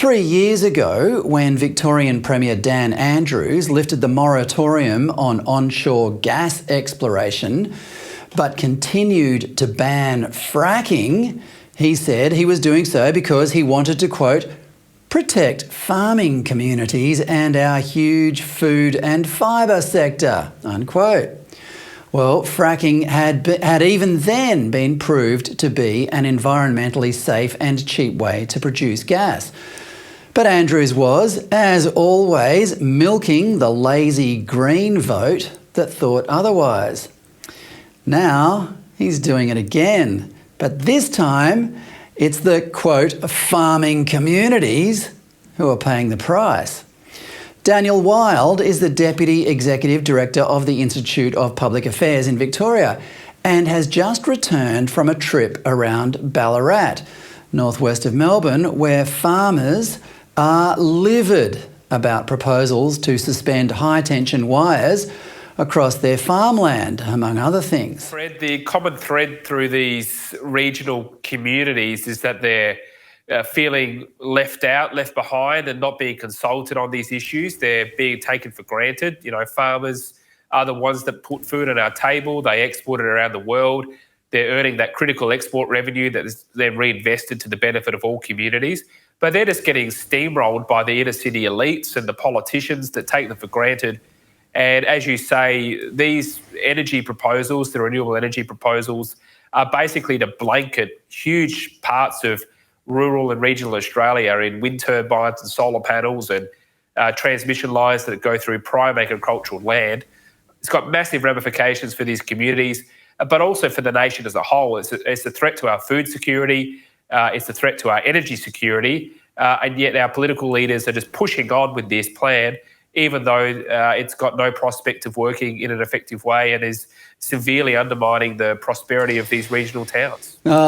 3 years ago, when Victorian Premier Dan Andrews lifted the moratorium on onshore gas exploration but continued to ban fracking, he said he was doing so because he wanted to, quote, protect farming communities and our huge food and fibre sector, unquote. Well, fracking had even then been proved to be an environmentally safe and cheap way to produce gas. But Andrews was, as always, milking the lazy Green vote that thought otherwise. Now he's doing it again, but this time it's the, quote, farming communities who are paying the price. Daniel Wild is the Deputy Executive Director of the Institute of Public Affairs in Victoria and has just returned from a trip around Ballarat, northwest of Melbourne, where farmers are livid about proposals to suspend high-tension wires across their farmland, among other things. Fred, the common thread through these regional communities is that they're feeling left out, left behind and not being consulted on these issues. They're being taken for granted. You know, farmers are the ones that put food on our table. They export it around the world. They're earning that critical export revenue that is then reinvested to the benefit of all communities. But they're just getting steamrolled by the inner city elites and the politicians that take them for granted. And as you say, these energy proposals, the renewable energy proposals, are basically to blanket huge parts of rural and regional Australia in wind turbines and solar panels and transmission lines that go through prime agricultural land. It's got massive ramifications for these communities, but also for the nation as a whole. It's a threat to our food security. It's a threat to our energy security. And yet our political leaders are just pushing on with this plan, even though it's got no prospect of working in an effective way and is severely undermining the prosperity of these regional towns.